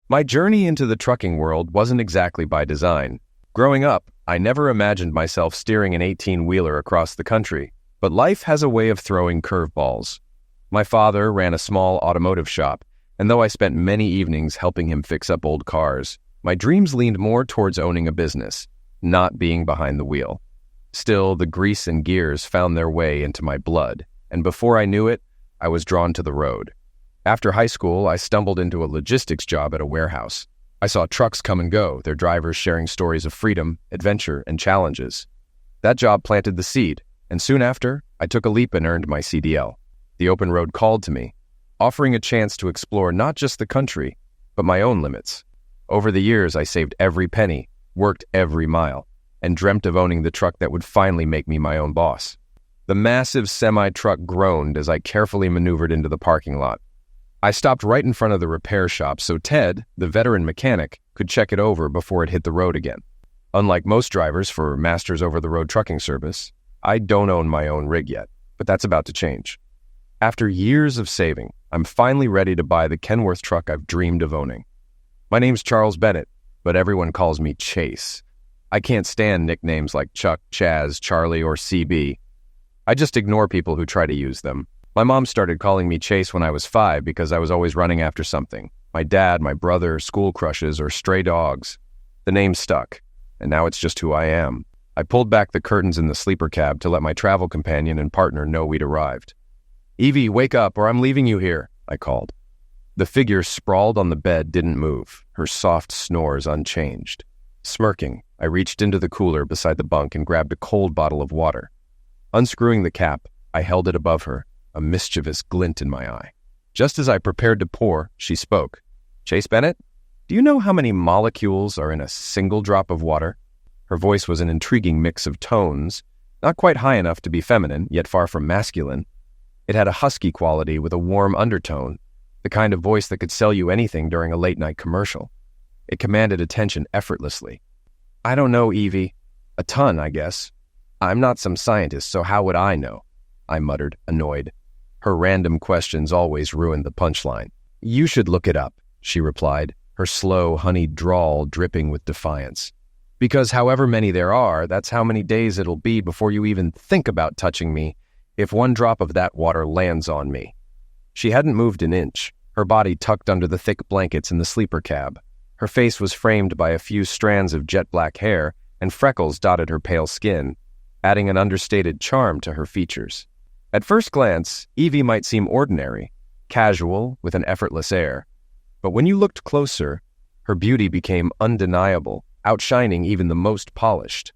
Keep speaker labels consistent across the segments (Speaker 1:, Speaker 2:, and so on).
Speaker 1: My journey into the trucking world wasn't exactly by design. Growing up, I never imagined myself steering an 18-wheeler across the country, but life has a way of throwing curveballs. My father ran a small automotive shop, and though I spent many evenings helping him fix up old cars, my dreams leaned more towards owning a business, not being behind the wheel. Still, the grease and gears found their way into my blood, and before I knew it, I was drawn to the road. After high school, I stumbled into a logistics job at a warehouse. I saw trucks come and go, their drivers sharing stories of freedom, adventure, and challenges. That job planted the seed, and soon after, I took a leap and earned my CDL. The open road called to me, offering a chance to explore not just the country, but my own limits. Over the years, I saved every penny, worked every mile, and dreamt of owning the truck that would finally make me my own boss. The massive semi-truck groaned as I carefully maneuvered into the parking lot. I stopped right in front of the repair shop so Ted, the veteran mechanic, could check it over before it hit the road again. Unlike most drivers for Masters over-the-road trucking service, I don't own my own rig yet, but that's about to change. After years of saving, I'm finally ready to buy the Kenworth truck I've dreamed of owning. My name's Charles Bennett, but everyone calls me Chase. I can't stand nicknames like Chuck, Chaz, Charlie, or CB. I just ignore people who try to use them. My mom started calling me Chase when I was 5 because I was always running after something. My dad, my brother, school crushes, or stray dogs. The name stuck, and now it's just who I am. I pulled back the curtains in the sleeper cab to let my travel companion and partner know we'd arrived. "Evie, wake up or I'm leaving you here," I called. The figure sprawled on the bed didn't move, her soft snores unchanged. Smirking, I reached into the cooler beside the bunk and grabbed a cold bottle of water. Unscrewing the cap, I held it above her, a mischievous glint in my eye. Just as I prepared to pour, she spoke. "Chase Bennett, do you know how many molecules are in a single drop of water?" Her voice was an intriguing mix of tones, not quite high enough to be feminine, yet far from masculine. It had a husky quality with a warm undertone, the kind of voice that could sell you anything during a late-night commercial. It commanded attention effortlessly. "I don't know, Evie. A ton, I guess. I'm not some scientist, so how would I know?" I muttered, annoyed. Her random questions always ruined the punchline. "You should look it up," she replied, her slow, honeyed drawl dripping with defiance. "Because however many there are, that's how many days it'll be before you even think about touching me if one drop of that water lands on me." She hadn't moved an inch, her body tucked under the thick blankets in the sleeper cab. Her face was framed by a few strands of jet-black hair, and freckles dotted her pale skin, adding an understated charm to her features. At first glance, Evie might seem ordinary, casual, with an effortless air. But when you looked closer, her beauty became undeniable, outshining even the most polished.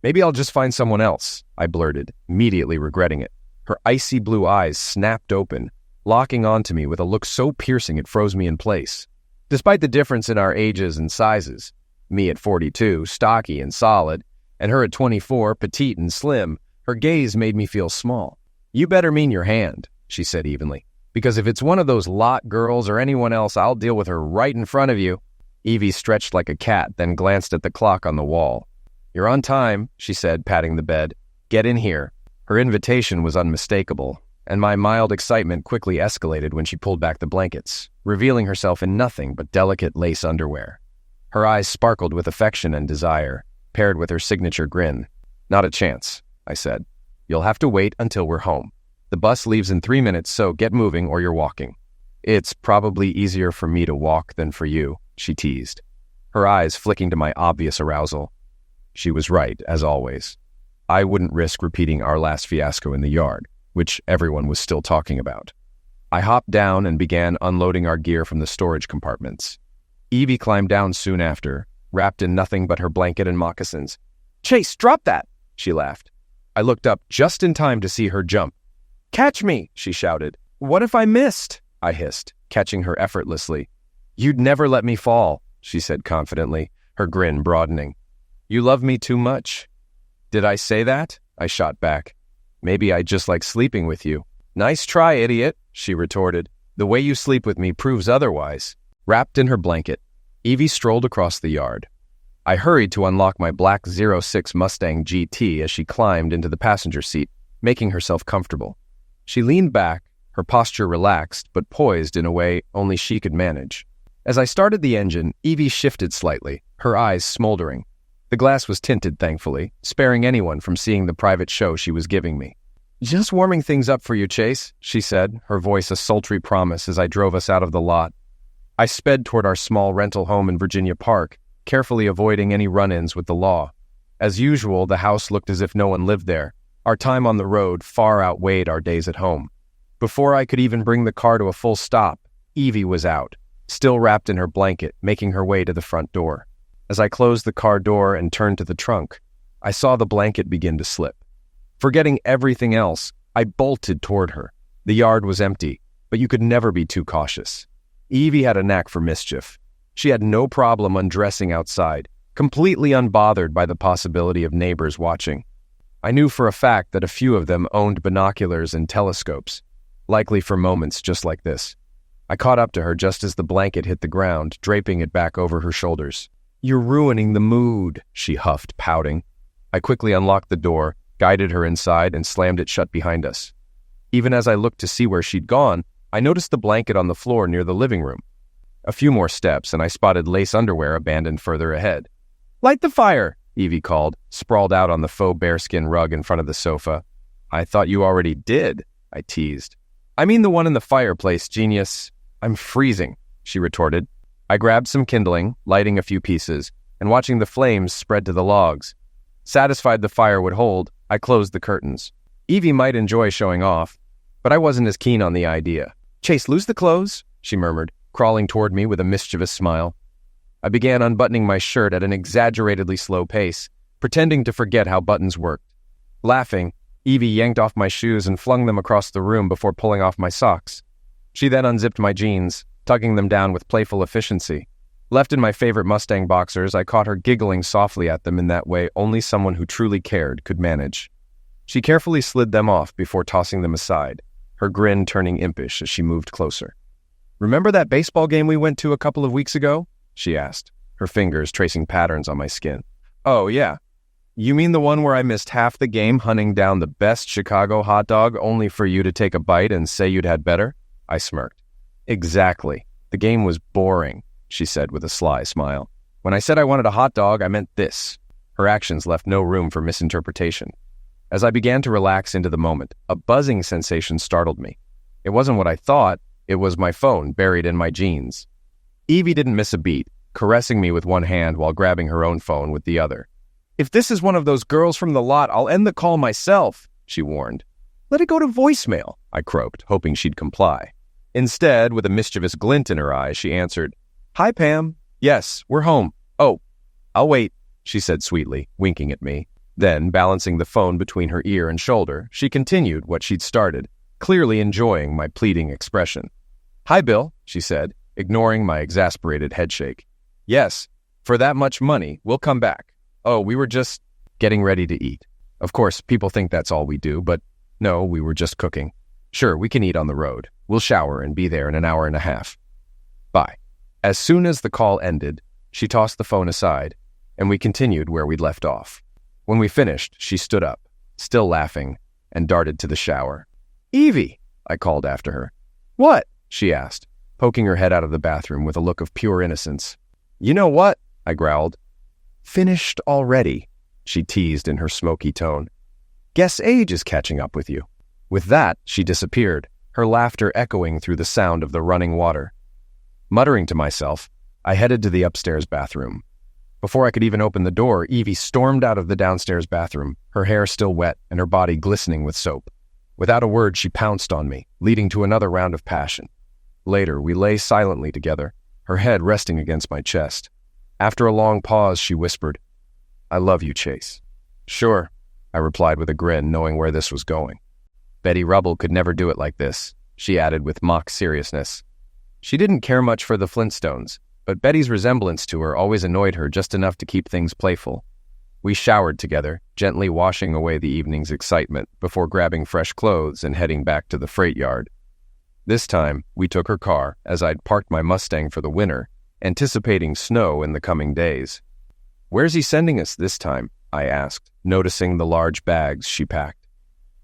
Speaker 1: "Maybe I'll just find someone else," I blurted, immediately regretting it. Her icy blue eyes snapped open, locking onto me with a look so piercing it froze me in place. Despite the difference in our ages and sizes, me at 42, stocky and solid, and her at 24, petite and slim, her gaze made me feel small. "You better mean your hand," she said evenly, "because if it's one of those lot girls or anyone else, I'll deal with her right in front of you." Evie stretched like a cat, then glanced at the clock on the wall. "You're on time," she said, patting the bed. "Get in here." Her invitation was unmistakable, and my mild excitement quickly escalated when she pulled back the blankets, revealing herself in nothing but delicate lace underwear. Her eyes sparkled with affection and desire, paired with her signature grin. "Not a chance," I said. "You'll have to wait until we're home. The bus leaves in 3 minutes, so get moving or you're walking." "It's probably easier for me to walk than for you," she teased, her eyes flicking to my obvious arousal. She was right, as always. I wouldn't risk repeating our last fiasco in the yard, which everyone was still talking about. I hopped down and began unloading our gear from the storage compartments. Evie climbed down soon after, wrapped in nothing but her blanket and moccasins. "Chase, drop that!" she laughed. I looked up just in time to see her jump. "Catch me!" she shouted. "What if I missed?" I hissed, catching her effortlessly. "You'd never let me fall," she said confidently, her grin broadening. "You love me too much." "Did I say that?" I shot back. "Maybe I just like sleeping with you." "Nice try, idiot," she retorted. "The way you sleep with me proves otherwise." Wrapped in her blanket, Evie strolled across the yard. I hurried to unlock my black 06 Mustang GT as she climbed into the passenger seat, making herself comfortable. She leaned back, her posture relaxed but poised in a way only she could manage. As I started the engine, Evie shifted slightly, her eyes smoldering. The glass was tinted, thankfully, sparing anyone from seeing the private show she was giving me. "Just warming things up for you, Chase," she said, her voice a sultry promise as I drove us out of the lot. I sped toward our small rental home in Virginia Park, carefully avoiding any run-ins with the law. As usual, the house looked as if no one lived there. Our time on the road far outweighed our days at home. Before I could even bring the car to a full stop, Evie was out, still wrapped in her blanket, making her way to the front door. As I closed the car door and turned to the trunk, I saw the blanket begin to slip. Forgetting everything else, I bolted toward her. The yard was empty, but you could never be too cautious. Evie had a knack for mischief. She had no problem undressing outside, completely unbothered by the possibility of neighbors watching. I knew for a fact that a few of them owned binoculars and telescopes, likely for moments just like this. I caught up to her just as the blanket hit the ground, draping it back over her shoulders. "You're ruining the mood," she huffed, pouting. I quickly unlocked the door, guided her inside, and slammed it shut behind us. Even as I looked to see where she'd gone, I noticed the blanket on the floor near the living room. A few more steps, and I spotted lace underwear abandoned further ahead. "Light the fire," Evie called, sprawled out on the faux bearskin rug in front of the sofa. "I thought you already did," I teased. "I mean the one in the fireplace, genius." "I'm freezing," she retorted. I grabbed some kindling, lighting a few pieces, and watching the flames spread to the logs. Satisfied the fire would hold, I closed the curtains. Evie might enjoy showing off, but I wasn't as keen on the idea. "Chase, lose the clothes," she murmured, crawling toward me with a mischievous smile. I began unbuttoning my shirt at an exaggeratedly slow pace, pretending to forget how buttons worked. Laughing, Evie yanked off my shoes and flung them across the room before pulling off my socks. She then unzipped my jeans, tugging them down with playful efficiency. Left in my favorite Mustang boxers, I caught her giggling softly at them in that way only someone who truly cared could manage. She carefully slid them off before tossing them aside, her grin turning impish as she moved closer. "Remember that baseball game we went to a couple of weeks ago?" she asked, her fingers tracing patterns on my skin. "Oh, yeah. You mean the one where I missed half the game hunting down the best Chicago hot dog only for you to take a bite and say you'd had better?" I smirked. "Exactly. The game was boring," she said with a sly smile. "When I said I wanted a hot dog, I meant this." Her actions left no room for misinterpretation. As I began to relax into the moment, a buzzing sensation startled me. It wasn't what I thought, it was my phone buried in my jeans. Evie didn't miss a beat, caressing me with one hand while grabbing her own phone with the other. "If this is one of those girls from the lot, I'll end the call myself," she warned. "Let it go to voicemail," I croaked, hoping she'd comply. Instead, with a mischievous glint in her eye, she answered, "Hi, Pam. Yes, we're home. Oh, I'll wait," she said sweetly, winking at me. Then, balancing the phone between her ear and shoulder, she continued what she'd started, clearly enjoying my pleading expression. "Hi, Bill," she said, ignoring my exasperated headshake. "Yes, for that much money, we'll come back. Oh, we were just getting ready to eat. Of course, people think that's all we do, but no, we were just cooking. Sure, we can eat on the road. We'll shower and be there in an hour and a half. Bye." As soon as the call ended, she tossed the phone aside, and we continued where we'd left off. When we finished, she stood up, still laughing, and darted to the shower. "Evie," I called after her. "What?" she asked, poking her head out of the bathroom with a look of pure innocence. "You know what?" I growled. "Finished already," she teased in her smoky tone. "Guess age is catching up with you." With that, she disappeared, her laughter echoing through the sound of the running water. Muttering to myself, I headed to the upstairs bathroom. Before I could even open the door, Evie stormed out of the downstairs bathroom, her hair still wet and her body glistening with soap. Without a word, she pounced on me, leading to another round of passion. Later, we lay silently together, her head resting against my chest. After a long pause, she whispered, "I love you, Chase." "Sure," I replied with a grin, knowing where this was going. "Betty Rubble could never do it like this," she added with mock seriousness. She didn't care much for the Flintstones, but Betty's resemblance to her always annoyed her just enough to keep things playful. We showered together, gently washing away the evening's excitement before grabbing fresh clothes and heading back to the freight yard. This time, we took her car, as I'd parked my Mustang for the winter, anticipating snow in the coming days. "Where's he sending us this time?" I asked, noticing the large bags she packed.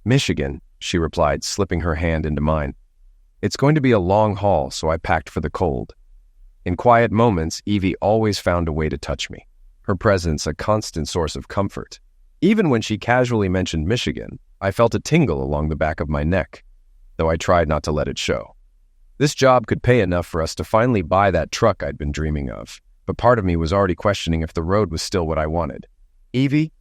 Speaker 1: "Michigan," she replied, slipping her hand into mine. "It's going to be a long haul, so I packed for the cold." In quiet moments, Evie always found a way to touch me, her presence a constant source of comfort. Even when she casually mentioned Michigan, I felt a tingle along the back of my neck, though I tried not to let it show. This job could pay enough for us to finally buy that truck I'd been dreaming of, but part of me was already questioning if the road was still what I wanted. "Evie,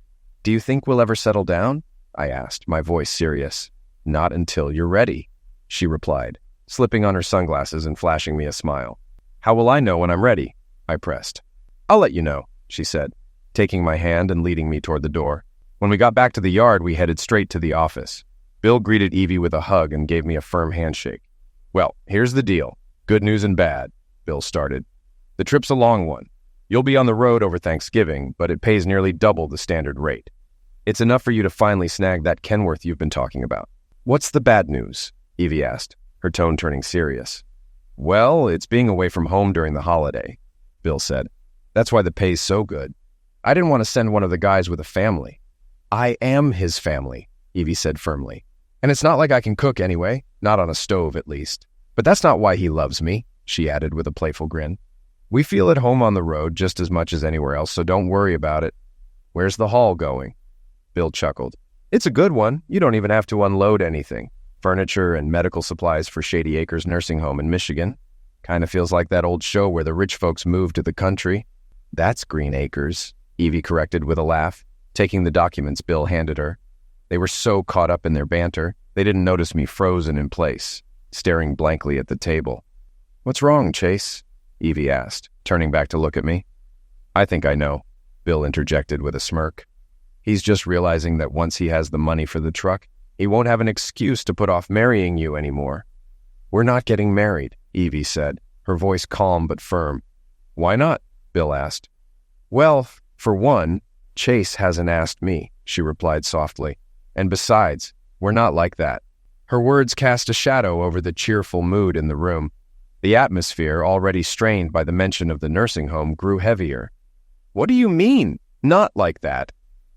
Speaker 1: do you think we'll ever settle down?" I asked, my voice serious. "Not until you're ready," she replied, slipping on her sunglasses and flashing me a smile. "How will I know when I'm ready?" I pressed. "I'll let you know," she said, taking my hand and leading me toward the door. When we got back to the yard, we headed straight to the office. Bill greeted Evie with a hug and gave me a firm handshake. "Well, here's the deal. Good news and bad," Bill started. "The trip's a long one. You'll be on the road over Thanksgiving, but it pays nearly double the standard rate. It's enough for you to finally snag that Kenworth you've been talking about." "What's the bad news?" Evie asked, her tone turning serious. "Well, it's being away from home during the holiday," Bill said. "That's why the pay's so good. I didn't want to send one of the guys with a family." "I am his family," Evie said firmly. "And it's not like I can cook anyway, not on a stove at least. But that's not why he loves me," she added with a playful grin. "We feel at home on the road just as much as anywhere else, so don't worry about it." "Where's the haul going?" Bill chuckled. "It's a good one. You don't even have to unload anything. Furniture and medical supplies for Shady Acres Nursing Home in Michigan. Kind of feels like that old show where the rich folks move to the country." "That's Green Acres," Evie corrected with a laugh, taking the documents Bill handed her. They were so caught up in their banter, they didn't notice me frozen in place, staring blankly at the table. "What's wrong, Chase?" Evie asked, turning back to look at me. "I think I know," Bill interjected with a smirk. "He's just realizing that once he has the money for the truck, he won't have an excuse to put off marrying you anymore." "We're not getting married," Evie said, her voice calm but firm. "Why not?" Bill asked. "Well, for one, Chase hasn't asked me," she replied softly. "And besides, we're not like that." Her words cast a shadow over the cheerful mood in the room. The atmosphere, already strained by the mention of the nursing home, grew heavier. "What do you mean, not like that?"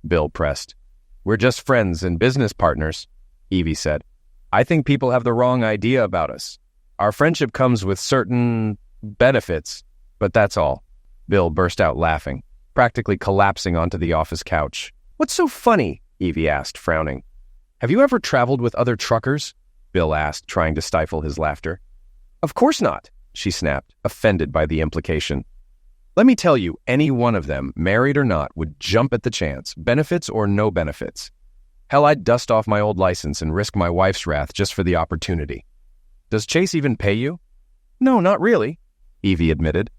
Speaker 1: Bill pressed. "We're just friends and business partners," Evie said. "I think people have the wrong idea about us. Our friendship comes with certain benefits, but that's all." Bill burst out laughing, practically collapsing onto the office couch. "What's so funny?" Evie asked, frowning. "Have you ever traveled with other truckers?" Bill asked, trying to stifle his laughter. "Of course not," she snapped, offended by the implication. "Let me tell you, any one of them, married or not, would jump at the chance, benefits or no benefits. Hell, I'd dust off my old license and risk my wife's wrath just for the opportunity." "Does Chase even pay you?" "No, not really," Evie admitted.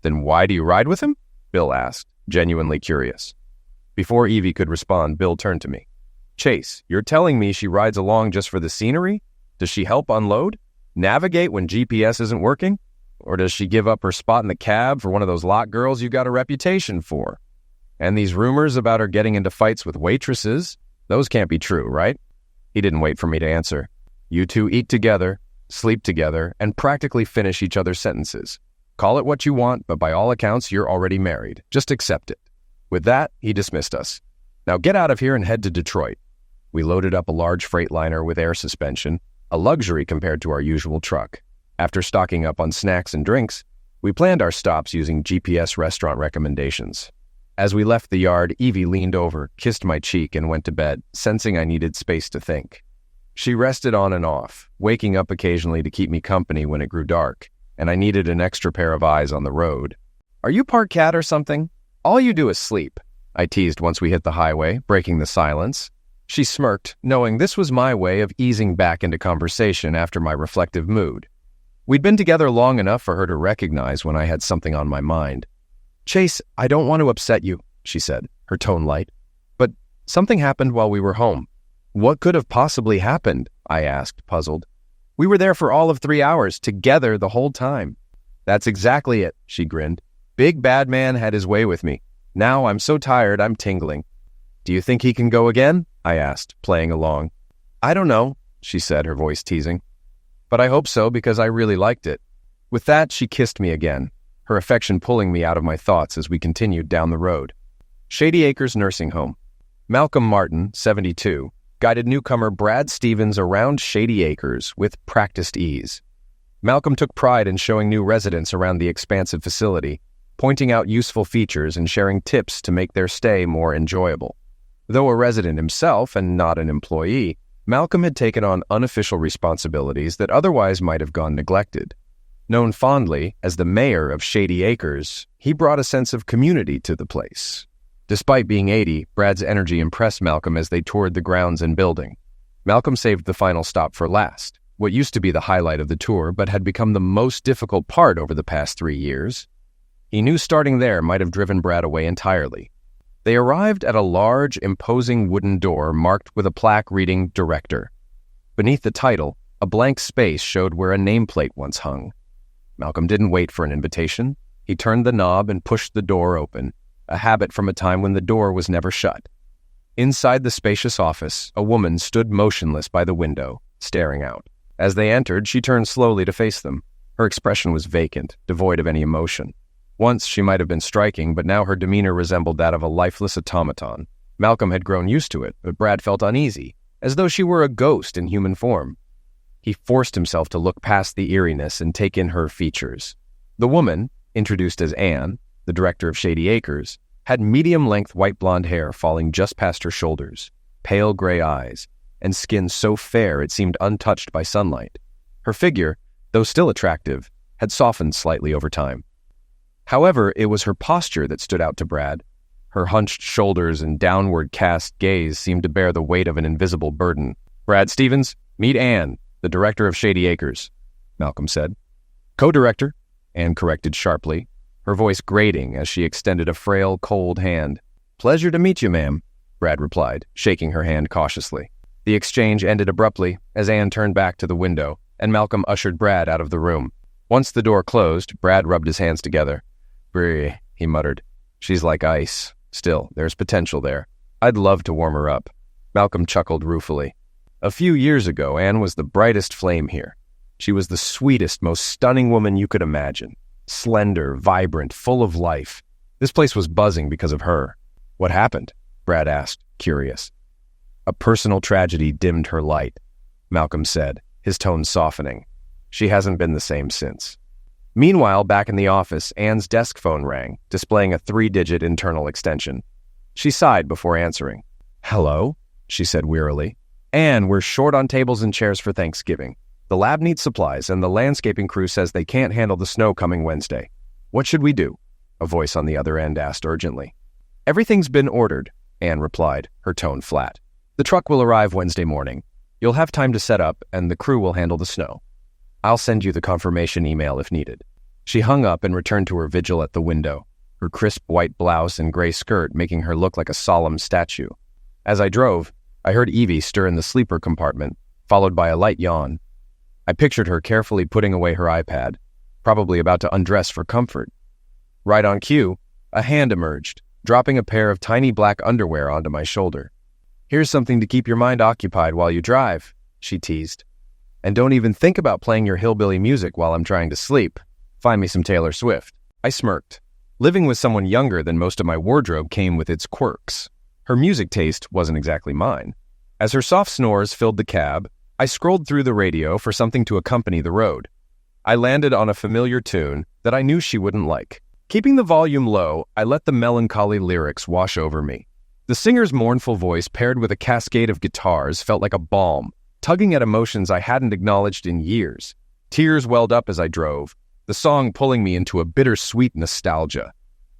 Speaker 1: "Then why do you ride with him?" Bill asked, genuinely curious. Before Evie could respond, Bill turned to me. "Chase, you're telling me she rides along just for the scenery? Does she help unload? Navigate when GPS isn't working? Or does she give up her spot in the cab for one of those lot girls you got a reputation for? And these rumors about her getting into fights with waitresses? Those can't be true, right?" He didn't wait for me to answer. "You two eat together, sleep together, and practically finish each other's sentences. Call it what you want, but by all accounts, you're already married. Just accept it." With that, he dismissed us. "Now get out of here and head to Detroit." We loaded up a large Freightliner with air suspension, a luxury compared to our usual truck. After stocking up on snacks and drinks, we planned our stops using GPS restaurant recommendations. As we left the yard, Evie leaned over, kissed my cheek, and went to bed, sensing I needed space to think. She rested on and off, waking up occasionally to keep me company when it grew dark, and I needed an extra pair of eyes on the road. "Are you part cat or something? All you do is sleep," I teased once we hit the highway, breaking the silence. She smirked, knowing this was my way of easing back into conversation after my reflective mood. We'd been together long enough for her to recognize when I had something on my mind. "Chase, I don't want to upset you," she said, her tone light, "but something happened while we were home." "What could have possibly happened?" I asked, puzzled. "We were there for all of 3 hours, together the whole time." "That's exactly it," she grinned. "Big bad man had his way with me. Now I'm so tired I'm tingling." "Do you think he can go again?" I asked, playing along. "I don't know," she said, her voice teasing. "But I hope so because I really liked it." With that, she kissed me again, her affection pulling me out of my thoughts as we continued down the road. Shady Acres Nursing Home. Malcolm Martin, 72, guided newcomer Brad Stevens around Shady Acres with practiced ease. Malcolm took pride in showing new residents around the expansive facility, pointing out useful features and sharing tips to make their stay more enjoyable. Though a resident himself and not an employee, Malcolm had taken on unofficial responsibilities that otherwise might have gone neglected. Known fondly as the mayor of Shady Acres, he brought a sense of community to the place. Despite being 80, Brad's energy impressed Malcolm as they toured the grounds and building. Malcolm saved the final stop for last, what used to be the highlight of the tour but had become the most difficult part over the past 3 years. He knew starting there might have driven Brad away entirely. They arrived at a large, imposing wooden door marked with a plaque reading Director. Beneath the title, a blank space showed where a nameplate once hung. Malcolm didn't wait for an invitation. He turned the knob and pushed the door open, a habit from a time when the door was never shut. Inside the spacious office, a woman stood motionless by the window, staring out. As they entered, she turned slowly to face them. Her expression was vacant, devoid of any emotion. Once she might have been striking, but now her demeanor resembled that of a lifeless automaton. Malcolm had grown used to it, but Brad felt uneasy, as though she were a ghost in human form. He forced himself to look past the eeriness and take in her features. The woman, introduced as Anne, the director of Shady Acres, had medium-length white blonde hair falling just past her shoulders, pale gray eyes, and skin so fair it seemed untouched by sunlight. Her figure, though still attractive, had softened slightly over time. However, it was her posture that stood out to Brad. Her hunched shoulders and downward cast gaze seemed to bear the weight of an invisible burden. "Brad Stevens, meet Anne, the director of Shady Acres," Malcolm said. "Co-director," Anne corrected sharply, her voice grating as she extended a frail, cold hand. "Pleasure to meet you, ma'am," Brad replied, shaking her hand cautiously. The exchange ended abruptly as Anne turned back to the window, and Malcolm ushered Brad out of the room. Once the door closed, Brad rubbed his hands together. "Brr," he muttered. "She's like ice. Still, there's potential there. I'd love to warm her up." Malcolm chuckled ruefully. A few years ago, Anne was the brightest flame here. She was the sweetest, most stunning woman you could imagine. Slender, vibrant, full of life. This place was buzzing because of her. "What happened?" Brad asked, curious. "A personal tragedy dimmed her light," Malcolm said, his tone softening. "She hasn't been the same since." Meanwhile, back in the office, Anne's desk phone rang, displaying a 3-digit internal extension. She sighed before answering. "Hello?" she said wearily. "Anne, we're short on tables and chairs for Thanksgiving. The lab needs supplies, and the landscaping crew says they can't handle the snow coming Wednesday. What should we do?" a voice on the other end asked urgently. "Everything's been ordered," Anne replied, her tone flat. "The truck will arrive Wednesday morning. You'll have time to set up, and the crew will handle the snow. I'll send you the confirmation email if needed." She hung up and returned to her vigil at the window, her crisp white blouse and gray skirt making her look like a solemn statue. As I drove, I heard Evie stir in the sleeper compartment, followed by a light yawn. I pictured her carefully putting away her iPad, probably about to undress for comfort. Right on cue, a hand emerged, dropping a pair of tiny black underwear onto my shoulder. "Here's something to keep your mind occupied while you drive," she teased. "And don't even think about playing your hillbilly music while I'm trying to sleep. Find me some Taylor Swift." I smirked. Living with someone younger than most of my wardrobe came with its quirks. Her music taste wasn't exactly mine. As her soft snores filled the cab, I scrolled through the radio for something to accompany the road. I landed on a familiar tune that I knew she wouldn't like. Keeping the volume low, I let the melancholy lyrics wash over me. The singer's mournful voice paired with a cascade of guitars felt like a balm, tugging at emotions I hadn't acknowledged in years. Tears welled up as I drove, the song pulling me into a bittersweet nostalgia.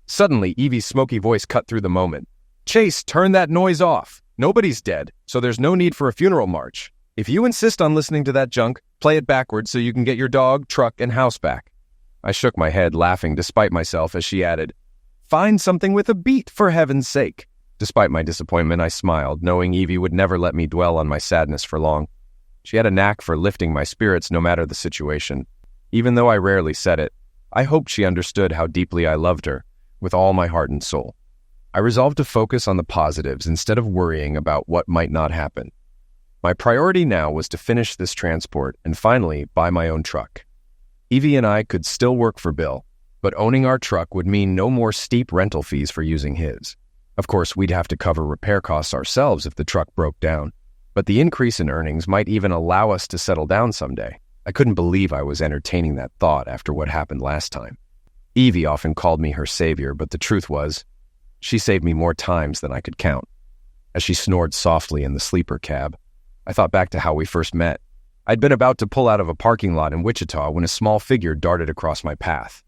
Speaker 1: Suddenly, Evie's smoky voice cut through the moment. "Chase, turn that noise off. Nobody's dead, so there's no need for a funeral march. If you insist on listening to that junk, play it backwards so you can get your dog, truck, and house back." I shook my head, laughing despite myself as she added, "Find something with a beat, for heaven's sake." Despite my disappointment, I smiled, knowing Evie would never let me dwell on my sadness for long. She had a knack for lifting my spirits no matter the situation. Even though I rarely said it, I hoped she understood how deeply I loved her, with all my heart and soul. I resolved to focus on the positives instead of worrying about what might not happen. My priority now was to finish this transport and finally buy my own truck. Evie and I could still work for Bill, but owning our truck would mean no more steep rental fees for using his. Of course, we'd have to cover repair costs ourselves if the truck broke down, but the increase in earnings might even allow us to settle down someday. I couldn't believe I was entertaining that thought after what happened last time. Evie often called me her savior, but the truth was, she saved me more times than I could count. As she snored softly in the sleeper cab, I thought back to how we first met. I'd been about to pull out of a parking lot in Wichita when a small figure darted across my path.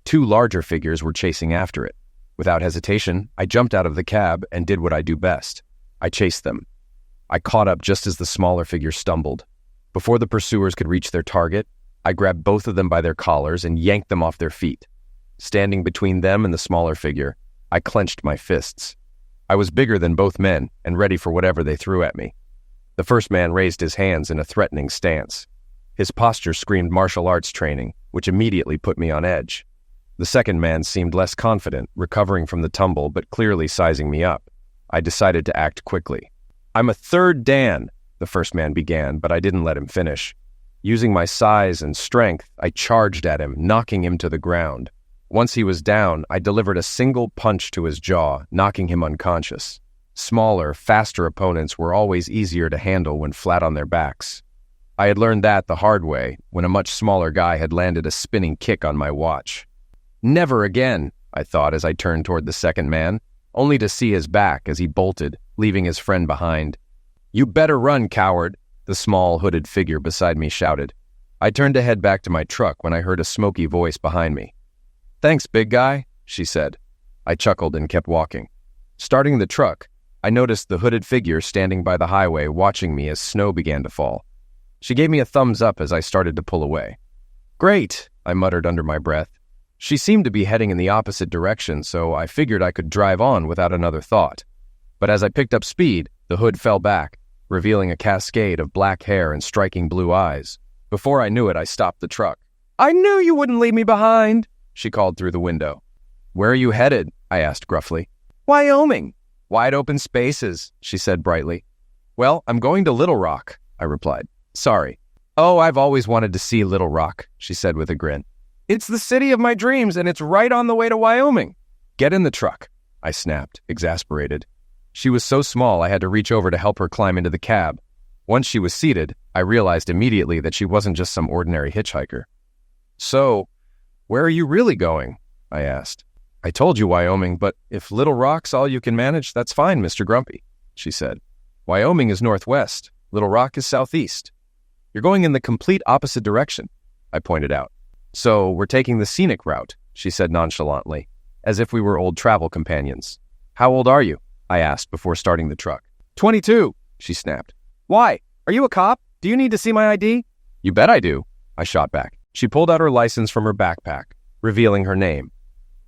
Speaker 1: Two larger figures were chasing after it. Without hesitation, I jumped out of the cab and did what I do best. I chased them. I caught up just as the smaller figure stumbled. Before the pursuers could reach their target, I grabbed both of them by their collars and yanked them off their feet. Standing between them and the smaller figure, I clenched my fists. I was bigger than both men and ready for whatever they threw at me. The first man raised his hands in a threatening stance. His posture screamed martial arts training, which immediately put me on edge. The second man seemed less confident, recovering from the tumble but clearly sizing me up. I decided to act quickly. "I'm a third Dan," the first man began, but I didn't let him finish. Using my size and strength, I charged at him, knocking him to the ground. Once he was down, I delivered a single punch to his jaw, knocking him unconscious. Smaller, faster opponents were always easier to handle when flat on their backs. I had learned that the hard way when a much smaller guy had landed a spinning kick on my watch. "Never again," I thought as I turned toward the second man, only to see his back as he bolted, leaving his friend behind. "You better run, coward," the small, hooded figure beside me shouted. I turned to head back to my truck when I heard a smoky voice behind me. "Thanks, big guy," she said. I chuckled and kept walking. Starting the truck, I noticed the hooded figure standing by the highway watching me as snow began to fall. She gave me a thumbs up as I started to pull away. "Great," I muttered under my breath. She seemed to be heading in the opposite direction, so I figured I could drive on without another thought. But as I picked up speed, the hood fell back, revealing a cascade of black hair and striking blue eyes. Before I knew it, I stopped the truck. "I knew you wouldn't leave me behind," she called through the window. "Where are you headed?" I asked gruffly. "Wyoming." "Wide open spaces," she said brightly. "Well, I'm going to Little Rock," I replied. "Sorry." "Oh, I've always wanted to see Little Rock," she said with a grin. "It's the city of my dreams, and it's right on the way to Wyoming." "Get in the truck," I snapped, exasperated. She was so small I had to reach over to help her climb into the cab. Once she was seated, I realized immediately that she wasn't just some ordinary hitchhiker. "So, where are you really going?" I asked. "I told you Wyoming, but if Little Rock's all you can manage, that's fine, Mr. Grumpy," she said. "Wyoming is northwest. Little Rock is southeast. You're going in the complete opposite direction," I pointed out. "So we're taking the scenic route," she said nonchalantly, as if we were old travel companions. "How old are you?" I asked before starting the truck. 22, she snapped. "Why? Are you a cop? Do you need to see my ID?" "You bet I do," I shot back. She pulled out her license from her backpack, revealing her name,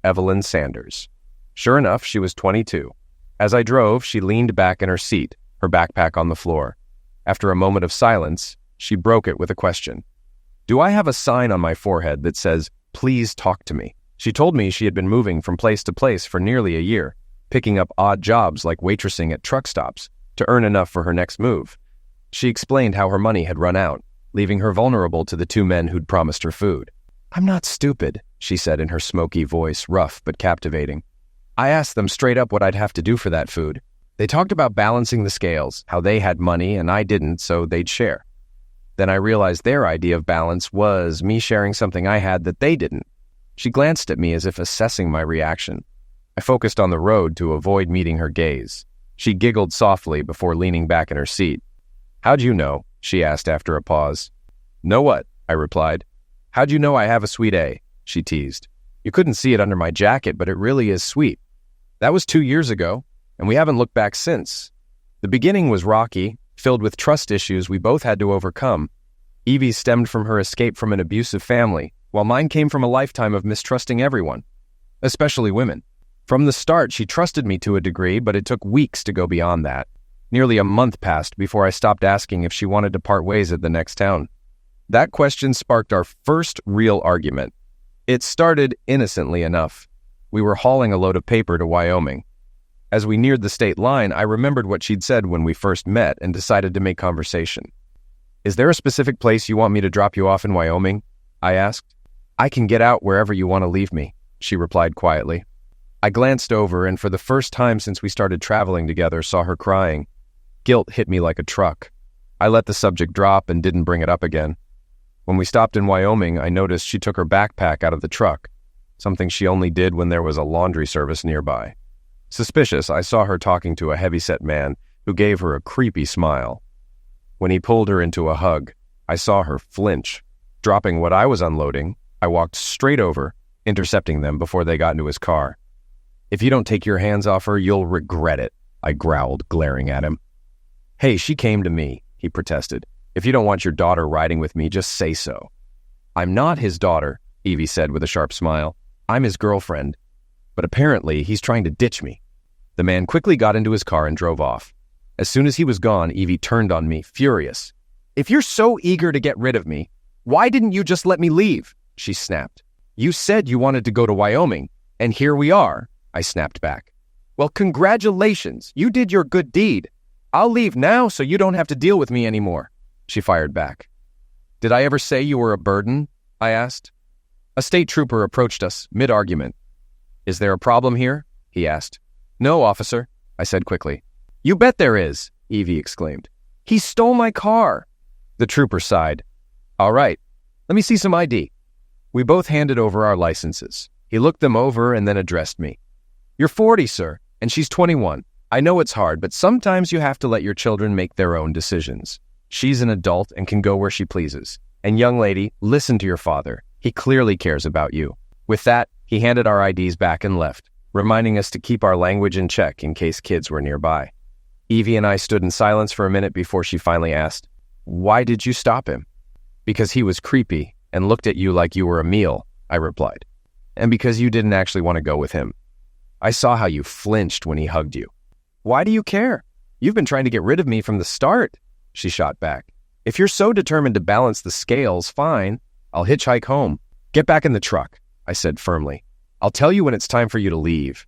Speaker 1: Evelyn Sanders. Sure enough, she was 22. As I drove, she leaned back in her seat, her backpack on the floor. After a moment of silence, she broke it with a question. "Do I have a sign on my forehead that says, 'Please talk to me'?" She told me she had been moving from place to place for nearly a year, picking up odd jobs like waitressing at truck stops to earn enough for her next move. She explained how her money had run out, leaving her vulnerable to the two men who'd promised her food. "I'm not stupid," she said in her smoky voice, rough but captivating. "I asked them straight up what I'd have to do for that food. They talked about balancing the scales, how they had money and I didn't, so they'd share. Then I realized their idea of balance was me sharing something I had that they didn't." She glanced at me as if assessing my reaction. I focused on the road to avoid meeting her gaze. She giggled softly before leaning back in her seat. "How'd you know?" she asked after a pause. "Know what?" I replied. "How'd you know I have a sweet A?" she teased. "You couldn't see it under my jacket, but it really is sweet. That was 2 years ago, and we haven't looked back since. The beginning was rocky, filled with trust issues we both had to overcome. Evie stemmed from her escape from an abusive family, while mine came from a lifetime of mistrusting everyone, especially women. From the start, she trusted me to a degree, but it took weeks to go beyond that. Nearly a month passed before I stopped asking if she wanted to part ways at the next town. That question sparked our first real argument. It started innocently enough. We were hauling a load of paper to Wyoming. As we neared the state line, I remembered what she'd said when we first met and decided to make conversation. "Is there a specific place you want me to drop you off in Wyoming?" I asked. "I can get out wherever you want to leave me," she replied quietly. I glanced over and for the first time since we started traveling together saw her crying. Guilt hit me like a truck. I let the subject drop and didn't bring it up again. When we stopped in Wyoming, I noticed she took her backpack out of the truck, something she only did when there was a laundry service nearby. Suspicious, I saw her talking to a heavyset man who gave her a creepy smile. When he pulled her into a hug, I saw her flinch. Dropping what I was unloading, I walked straight over, intercepting them before they got into his car. "If you don't take your hands off her, you'll regret it," I growled, glaring at him. "Hey, she came to me," he protested. "If you don't want your daughter riding with me, just say so." "I'm not his daughter," Evie said with a sharp smile. "I'm his girlfriend. But apparently, he's trying to ditch me." The man quickly got into his car and drove off. As soon as he was gone, Evie turned on me, furious. "If you're so eager to get rid of me, why didn't you just let me leave?" she snapped. "You said you wanted to go to Wyoming, and here we are," I snapped back. "Well, congratulations, you did your good deed. I'll leave now so you don't have to deal with me anymore," she fired back. "Did I ever say you were a burden?" I asked. A state trooper approached us, mid-argument. "Is there a problem here?" he asked. "No, officer," I said quickly. "You bet there is," Evie exclaimed. "He stole my car." The trooper sighed. "All right, let me see some ID." We both handed over our licenses. He looked them over and then addressed me. "You're 40, sir, and she's 21. I know it's hard, but sometimes you have to let your children make their own decisions. She's an adult and can go where she pleases. And young lady, listen to your father. He clearly cares about you." With that, he handed our IDs back and left, reminding us to keep our language in check in case kids were nearby. Evie and I stood in silence for a minute before she finally asked, "Why did you stop him?" "Because he was creepy and looked at you like you were a meal," I replied. "And because you didn't actually want to go with him. I saw how you flinched when he hugged you." "Why do you care? You've been trying to get rid of me from the start," she shot back. "If you're so determined to balance the scales, fine. I'll hitchhike home." "Get back in the truck," I said firmly. "I'll tell you when it's time for you to leave."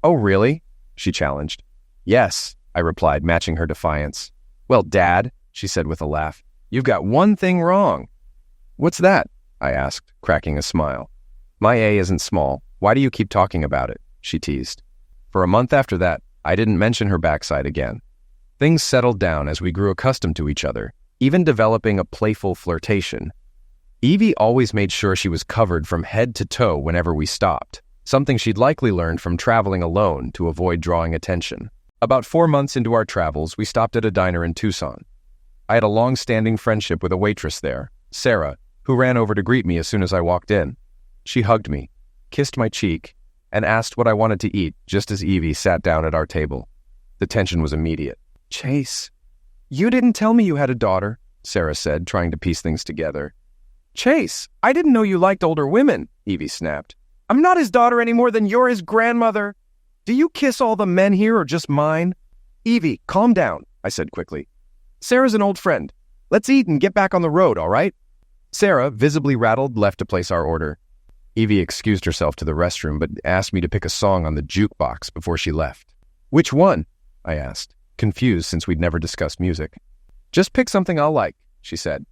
Speaker 1: "Oh, really?" she challenged. "Yes," I replied, matching her defiance. "Well, Dad," she said with a laugh, "you've got one thing wrong." "What's that?" I asked, cracking a smile. "My A isn't small. Why do you keep talking about it?" she teased. For a month after that, I didn't mention her backside again. Things settled down as we grew accustomed to each other, even developing a playful flirtation. Evie always made sure she was covered from head to toe whenever we stopped, something she'd likely learned from traveling alone to avoid drawing attention. About 4 months into our travels, we stopped at a diner in Tucson. I had a long-standing friendship with a waitress there, Sarah, who ran over to greet me as soon as I walked in. She hugged me, kissed my cheek, and asked what I wanted to eat just as Evie sat down at our table. The tension was immediate. "Chase, you didn't tell me you had a daughter," Sarah said, trying to piece things together. "Chase, I didn't know you liked older women," Evie snapped. "I'm not his daughter any more than you're his grandmother. Do you kiss all the men here or just mine?" "Evie, calm down," I said quickly. "Sarah's an old friend. Let's eat and get back on the road, all right?" Sarah, visibly rattled, left to place our order. Evie excused herself to the restroom but asked me to pick a song on the jukebox before she left. "Which one?" I asked, confused since we'd never discussed music. "Just pick something I'll like," she said.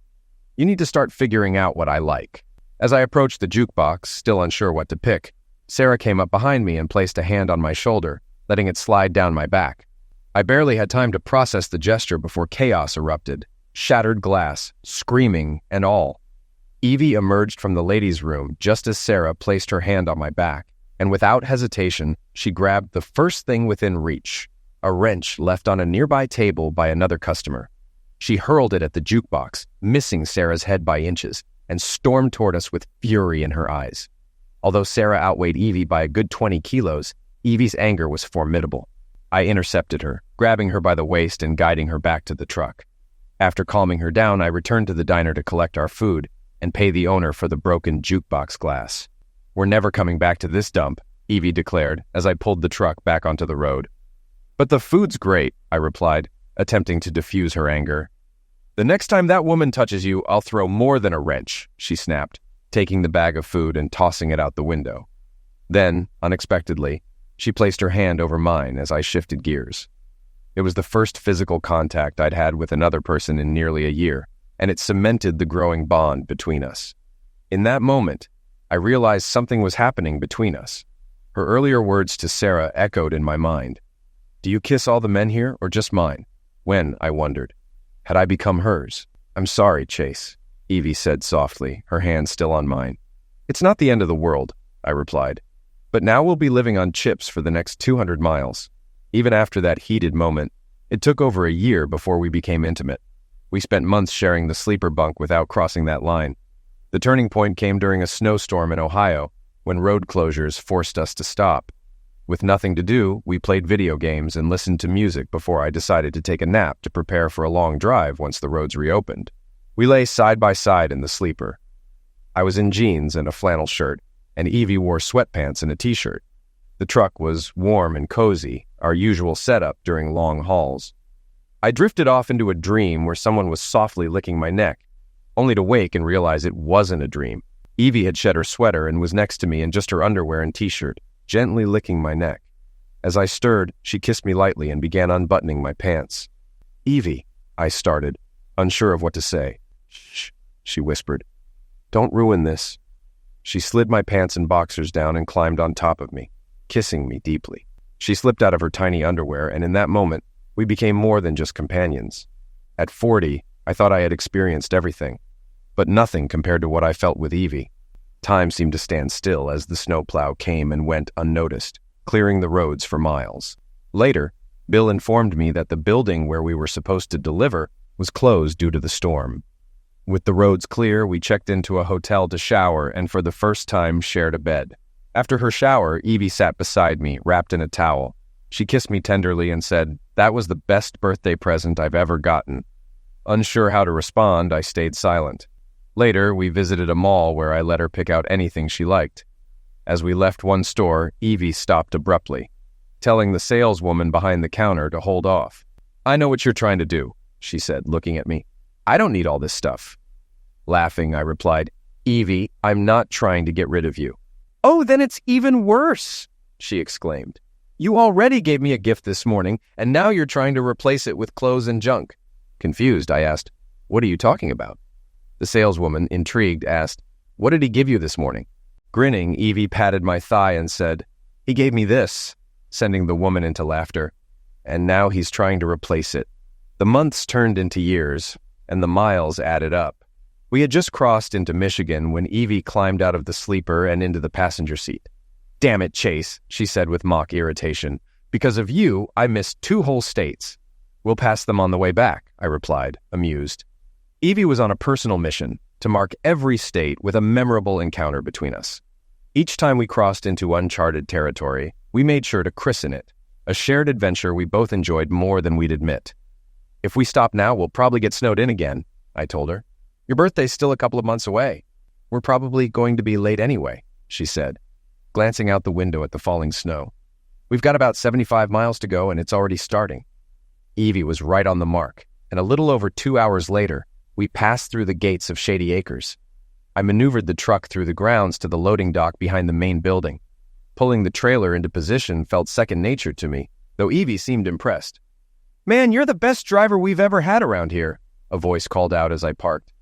Speaker 1: "You need to start figuring out what I like." As I approached the jukebox, still unsure what to pick, Sarah came up behind me and placed a hand on my shoulder, letting it slide down my back. I barely had time to process the gesture before chaos erupted. Shattered glass, screaming, and all. Evie emerged from the ladies' room just as Sarah placed her hand on my back, and without hesitation, she grabbed the first thing within reach, a wrench left on a nearby table by another customer. She hurled it at the jukebox, missing Sarah's head by inches, and stormed toward us with fury in her eyes. Although Sarah outweighed Evie by a good 20 kilos, Evie's anger was formidable. I intercepted her, grabbing her by the waist and guiding her back to the truck. After calming her down, I returned to the diner to collect our food and pay the owner for the broken jukebox glass. "We're never coming back to this dump," Evie declared as I pulled the truck back onto the road. "But the food's great," I replied, attempting to diffuse her anger. "The next time that woman touches you, I'll throw more than a wrench," she snapped, taking the bag of food and tossing it out the window. Then, unexpectedly, she placed her hand over mine as I shifted gears. It was the first physical contact I'd had with another person in nearly a year, and it cemented the growing bond between us. In that moment, I realized something was happening between us. Her earlier words to Sarah echoed in my mind. "Do you kiss all the men here or just mine?" When, I wondered, had I become hers? "I'm sorry, Chase." Evie said softly, her hand still on mine. It's not the end of the world, I replied. But now we'll be living on chips for the next 200 miles. Even after that heated moment, it took over a year before we became intimate. We spent months sharing the sleeper bunk without crossing that line. The turning point came during a snowstorm in Ohio, when road closures forced us to stop. With nothing to do, we played video games and listened to music before I decided to take a nap to prepare for a long drive once the roads reopened. We lay side by side in the sleeper. I was in jeans and a flannel shirt, and Evie wore sweatpants and a t-shirt. The truck was warm and cozy, our usual setup during long hauls. I drifted off into a dream where someone was softly licking my neck, only to wake and realize it wasn't a dream. Evie had shed her sweater and was next to me in just her underwear and t-shirt, gently licking my neck. As I stirred, she kissed me lightly and began unbuttoning my pants. "Evie," I started, unsure of what to say. "Shh," she whispered. "Don't ruin this." She slid my pants and boxers down and climbed on top of me, kissing me deeply. She slipped out of her tiny underwear, and in that moment, we became more than just companions. At 40, I thought I had experienced everything, but nothing compared to what I felt with Evie. Time seemed to stand still as the snowplow came and went unnoticed, clearing the roads for miles. Later, Bill informed me that the building where we were supposed to deliver was closed due to the storm. With the roads clear, we checked into a hotel to shower and for the first time shared a bed. After her shower, Evie sat beside me, wrapped in a towel. She kissed me tenderly and said, "That was the best birthday present I've ever gotten." Unsure how to respond, I stayed silent. Later, we visited a mall where I let her pick out anything she liked. As we left one store, Evie stopped abruptly, telling the saleswoman behind the counter to hold off. "I know what you're trying to do," she said, looking at me. "I don't need all this stuff." Laughing, I replied, "Evie, I'm not trying to get rid of you." "Oh, then it's even worse," she exclaimed. "You already gave me a gift this morning, and now you're trying to replace it with clothes and junk." Confused, I asked, "What are you talking about?" The saleswoman, intrigued, asked, "What did he give you this morning?" Grinning, Evie patted my thigh and said, "He gave me this," sending the woman into laughter. "And now he's trying to replace it." The months turned into years, and the miles added up. We had just crossed into Michigan when Evie climbed out of the sleeper and into the passenger seat. "Damn it, Chase," she said with mock irritation. "Because of you, I missed 2 whole states." "We'll pass them on the way back," I replied, amused. Evie was on a personal mission to mark every state with a memorable encounter between us. Each time we crossed into uncharted territory, we made sure to christen it, a shared adventure we both enjoyed more than we'd admit. "If we stop now, we'll probably get snowed in again," I told her. "Your birthday's still a couple of months away. We're probably going to be late anyway," she said, glancing out the window at the falling snow. "We've got about 75 miles to go and it's already starting." Evie was right on the mark, and a little over 2 hours later, we passed through the gates of Shady Acres. I maneuvered the truck through the grounds to the loading dock behind the main building. Pulling the trailer into position felt second nature to me, though Evie seemed impressed. "Man, you're the best driver we've ever had around here," a voice called out as I parked.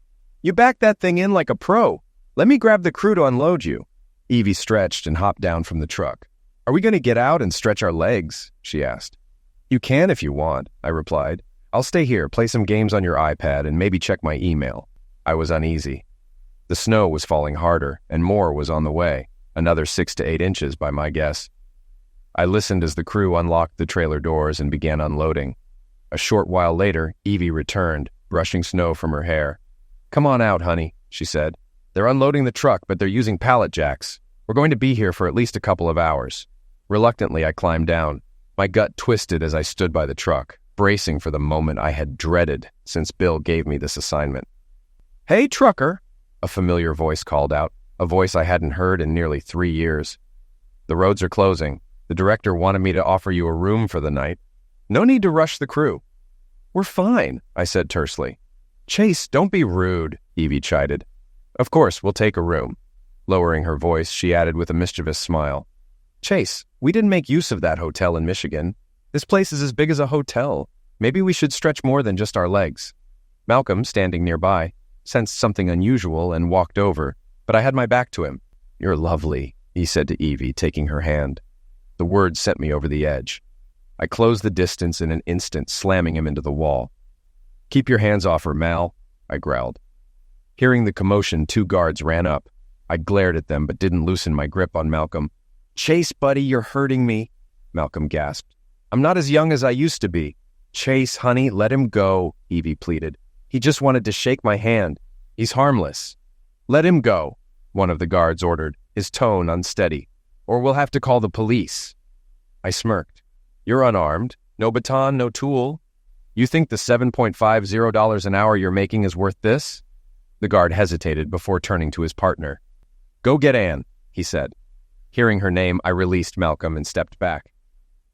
Speaker 1: "You backed that thing in like a pro. Let me grab the crew to unload you." Evie stretched and hopped down from the truck. "Are we going to get out and stretch our legs?" she asked. "You can if you want," I replied. "I'll stay here, play some games on your iPad, and maybe check my email." I was uneasy. The snow was falling harder, and more was on the way, another 6 to 8 inches by my guess. I listened as the crew unlocked the trailer doors and began unloading. A short while later, Evie returned, brushing snow from her hair. "Come on out, honey," she said. "They're unloading the truck, but they're using pallet jacks. We're going to be here for at least a couple of hours." Reluctantly, I climbed down. My gut twisted as I stood by the truck, bracing for the moment I had dreaded since Bill gave me this assignment. "Hey, trucker," a familiar voice called out, a voice I hadn't heard in nearly 3 years. "The roads are closing. The director wanted me to offer you a room for the night. No need to rush the crew." "We're fine," I said tersely. "Chase, don't be rude," Evie chided. "Of course, we'll take a room." Lowering her voice, she added with a mischievous smile, "Chase, we didn't make use of that hotel in Michigan. This place is as big as a hotel. Maybe we should stretch more than just our legs." Malcolm, standing nearby, sensed something unusual and walked over, but I had my back to him. "You're lovely," he said to Evie, taking her hand. The words sent me over the edge. I closed the distance in an instant, slamming him into the wall. "Keep your hands off her, Mal," I growled. Hearing the commotion, 2 guards ran up. I glared at them but didn't loosen my grip on Malcolm. "Chase, buddy, you're hurting me," Malcolm gasped. "I'm not as young as I used to be." "Chase, honey, let him go," Evie pleaded. "He just wanted to shake my hand. He's harmless." "Let him go," one of the guards ordered, his tone unsteady. "Or we'll have to call the police." I smirked. "You're unarmed. No baton, no tool. You think the $7.50 an hour you're making is worth this?" The guard hesitated before turning to his partner. "Go get Anne," he said. Hearing her name, I released Malcolm and stepped back.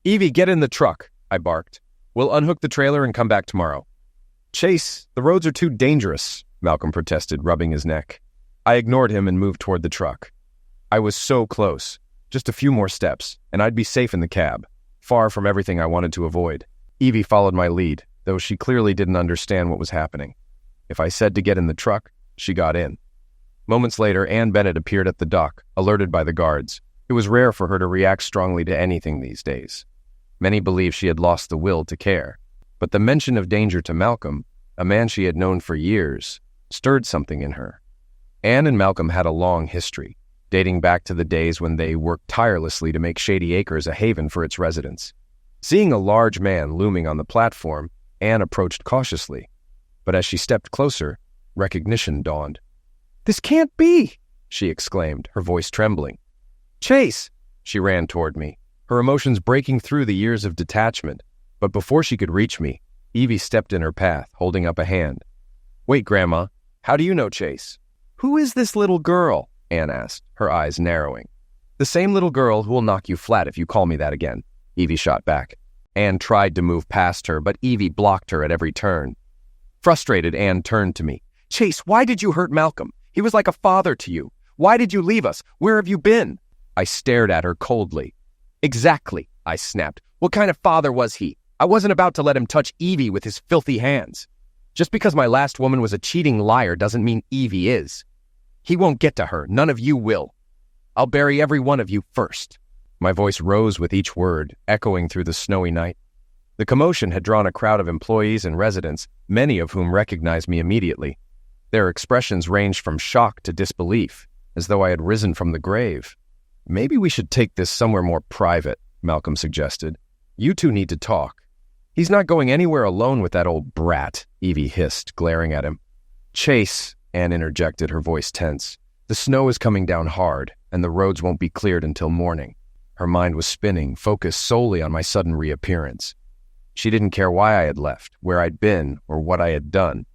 Speaker 1: "Evie, get in the truck," I barked. "We'll unhook the trailer and come back tomorrow." "Chase, the roads are too dangerous," Malcolm protested, rubbing his neck. I ignored him and moved toward the truck. I was so close. Just a few more steps, and I'd be safe in the cab, far from everything I wanted to avoid. Evie followed my lead, though she clearly didn't understand what was happening. If I said to get in the truck, she got in. Moments later, Ann Bennett appeared at the dock, alerted by the guards. It was rare for her to react strongly to anything these days. Many believed she had lost the will to care. But the mention of danger to Malcolm, a man she had known for years, stirred something in her. Ann and Malcolm had a long history, dating back to the days when they worked tirelessly to make Shady Acres a haven for its residents. Seeing a large man looming on the platform, Ann approached cautiously. But as she stepped closer, recognition dawned. "This can't be!" she exclaimed, her voice trembling. "Chase!" She ran toward me, her emotions breaking through the years of detachment. But before she could reach me, Evie stepped in her path, holding up a hand. "Wait, Grandma, how do you know Chase?" "Who is this little girl?" Ann asked, her eyes narrowing. "The same little girl who will knock you flat if you call me that again," Evie shot back. Ann tried to move past her, but Evie blocked her at every turn. Frustrated, Ann turned to me. "Chase, why did you hurt Malcolm? He was like a father to you. Why did you leave us? Where have you been?" I stared at her coldly. "Exactly," I snapped. "What kind of father was he? I wasn't about to let him touch Evie with his filthy hands. Just because my last woman was a cheating liar doesn't mean Evie is. He won't get to her. None of you will. I'll bury every one of you first." My voice rose with each word, echoing through the snowy night. The commotion had drawn a crowd of employees and residents, many of whom recognized me immediately. Their expressions ranged from shock to disbelief, as though I had risen from the grave. "Maybe we should take this somewhere more private," Malcolm suggested. "You two need to talk." "He's not going anywhere alone with that old brat," Evie hissed, glaring at him. "Chase," Ann interjected, her voice tense. "The snow is coming down hard, and the roads won't be cleared until morning." Her mind was spinning, focused solely on my sudden reappearance. She didn't care why I had left, where I'd been, or what I had done.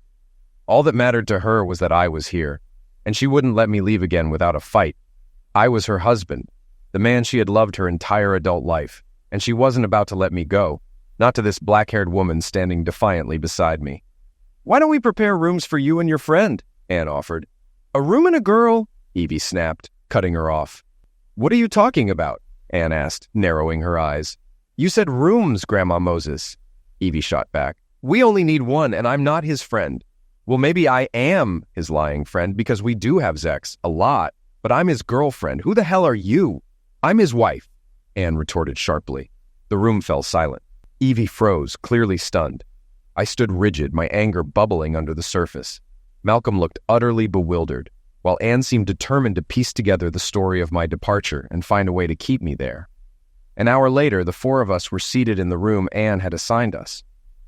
Speaker 1: All that mattered to her was that I was here, and she wouldn't let me leave again without a fight. I was her husband, the man she had loved her entire adult life, and she wasn't about to let me go, not to this black-haired woman standing defiantly beside me. "Why don't we prepare rooms for you and your friend?" Ann offered. "A room and a girl?" Evie snapped, cutting her off. "What are you talking about?" Ann asked, narrowing her eyes. "You said rooms, Grandma Moses." Evie shot back. "We only need one, and I'm not his friend." "Well, maybe I am his lying friend, because we do have sex, a lot, but I'm his girlfriend. Who the hell are you?" "I'm his wife," Ann retorted sharply. The room fell silent. Evie froze, clearly stunned. I stood rigid, my anger bubbling under the surface. Malcolm looked utterly bewildered, while Ann seemed determined to piece together the story of my departure and find a way to keep me there. An hour later, the 4 of us were seated in the room Ann had assigned us.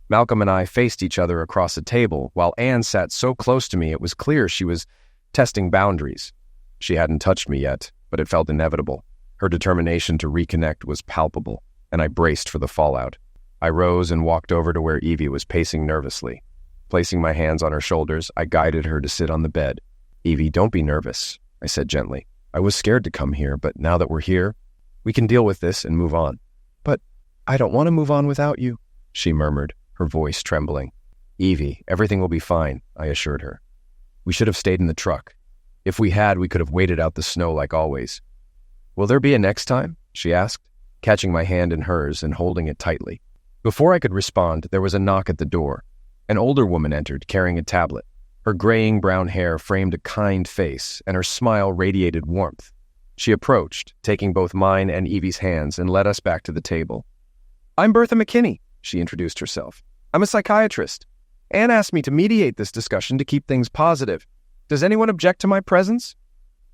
Speaker 1: Malcolm and I faced each other across a table, while Ann sat so close to me it was clear she was testing boundaries. She hadn't touched me yet, but it felt inevitable. Her determination to reconnect was palpable, and I braced for the fallout. I rose and walked over to where Evie was pacing nervously. Placing my hands on her shoulders, I guided her to sit on the bed. "Evie, don't be nervous," I said gently. "I was scared to come here, but now that we're here, we can deal with this and move on." "But I don't want to move on without you," she murmured, her voice trembling. "Evie, everything will be fine," I assured her. "We should have stayed in the truck. If we had, we could have waited out the snow like always." "Will there be a next time?" she asked, catching my hand in hers and holding it tightly. Before I could respond, there was a knock at the door. An older woman entered, carrying a tablet. Her graying brown hair framed a kind face, and her smile radiated warmth. She approached, taking both mine and Evie's hands, and led us back to the table. "I'm Bertha McKinney," she introduced herself. "I'm a psychiatrist. Anne asked me to mediate this discussion to keep things positive." Does anyone object to my presence?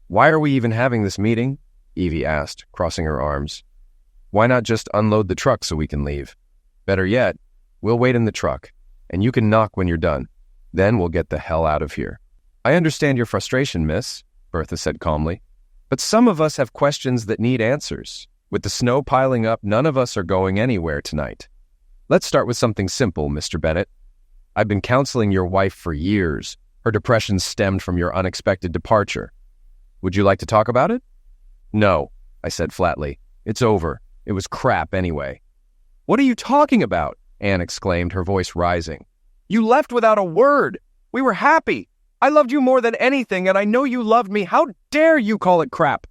Speaker 1: Why are we even having this meeting? Evie asked, crossing her arms. Why not just unload the truck so we can leave? Better yet, we'll wait in the truck, and you can knock when you're done. Then we'll get the hell out of here. I understand your frustration, miss, Bertha said calmly. But some of us have questions that need answers. With the snow piling up, none of us are going anywhere tonight. Let's start with something simple, Mr. Bennett. I've been counseling your wife for years. Her depression stemmed from your unexpected departure. Would you like to talk about it? No, I said flatly. It's over. It was crap anyway. What are you talking about? Anne exclaimed, her voice rising. You left without a word. We were happy. I loved you more than anything, and I know you loved me. How dare you call it crap?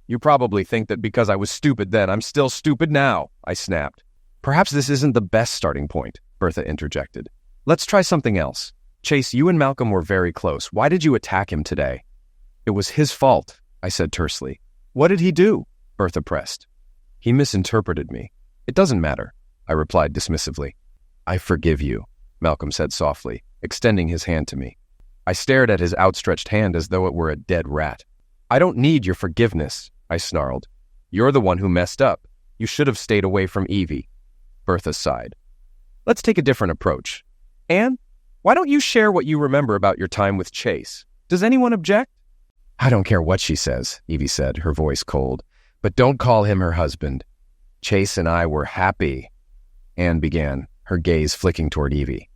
Speaker 1: You probably think that because I was stupid then, I'm still stupid now, I snapped. Perhaps this isn't the best starting point, Bertha interjected. Let's try something else. Chase, you and Malcolm were very close. Why did you attack him today? It was his fault, I said tersely. What did he do? Bertha pressed. He misinterpreted me. It doesn't matter, I replied dismissively. I forgive you, Malcolm said softly, extending his hand to me. I stared at his outstretched hand as though it were a dead rat. I don't need your forgiveness, I snarled. You're the one who messed up. You should have stayed away from Evie. Bertha sighed. Let's take a different approach. Anne, why don't you share what you remember about your time with Chase? Does anyone object? I don't care what she says, Evie said, her voice cold. But don't call him her husband. Chase and I were happy, Anne began, her gaze flicking toward Evie.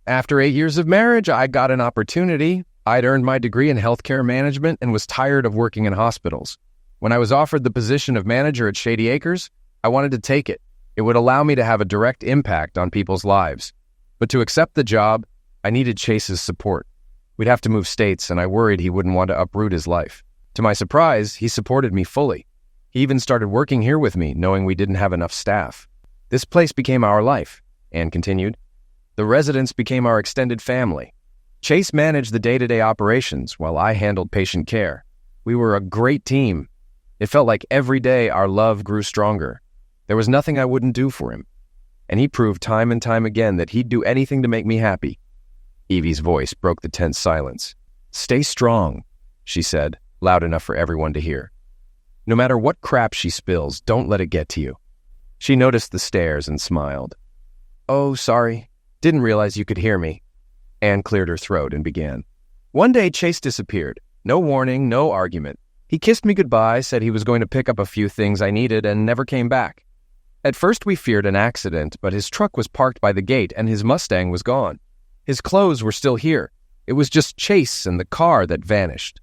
Speaker 1: After 8 years of marriage, I got an opportunity. I'd earned my degree in healthcare management and was tired of working in hospitals. When I was offered the position of manager at Shady Acres, I wanted to take it. It would allow me to have a direct impact on people's lives. But to accept the job, I needed Chase's support. We'd have to move states, and I worried he wouldn't want to uproot his life. To my surprise, he supported me fully. He even started working here with me, knowing we didn't have enough staff. This place became our life, Anne continued. The residents became our extended family. Chase managed the day-to-day operations while I handled patient care. We were a great team. It felt like every day our love grew stronger. There was nothing I wouldn't do for him. And he proved time and time again that he'd do anything to make me happy. Evie's voice broke the tense silence. Stay strong, she said, loud enough for everyone to hear. No matter what crap she spills, don't let it get to you. She noticed the stares and smiled. Oh, sorry. Didn't realize you could hear me. Anne cleared her throat and began. One day, Chase disappeared. No warning, no argument. He kissed me goodbye, said he was going to pick up a few things I needed, and never came back. At first, we feared an accident, but his truck was parked by the gate and his Mustang was gone. His clothes were still here. It was just Chase and the car that vanished.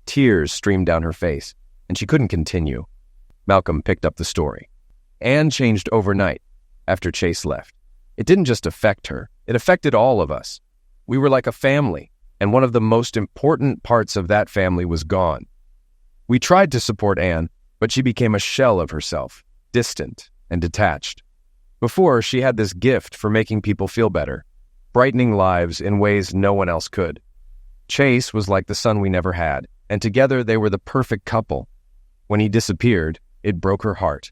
Speaker 1: Tears streamed down her face, and she couldn't continue. Malcolm picked up the story. Anne changed overnight after Chase left. It didn't just affect her. It affected all of us. We were like a family, and one of the most important parts of that family was gone. We tried to support Anne, but she became a shell of herself, distant and detached. Before, she had this gift for making people feel better, brightening lives in ways no one else could. Chase was like the son we never had, and together they were the perfect couple. When he disappeared, it broke her heart.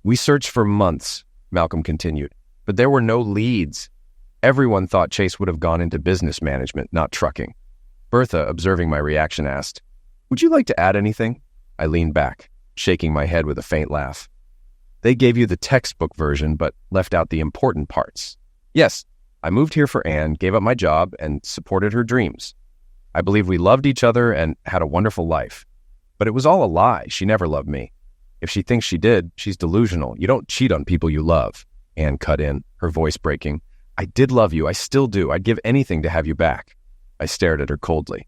Speaker 1: We searched for months, Malcolm continued, but there were no leads. Everyone thought Chase would have gone into business management, not trucking. Bertha, observing my reaction, asked, Would you like to add anything? I leaned back, shaking my head with a faint laugh. They gave you the textbook version, but left out the important parts. Yes, I moved here for Anne, gave up my job, and supported her dreams. I believe we loved each other and had a wonderful life. But it was all a lie. She never loved me. If she thinks she did, she's delusional. You don't cheat on people you love. Anne cut in, her voice breaking. I did love you. I still do. I'd give anything to have you back. I stared at her coldly.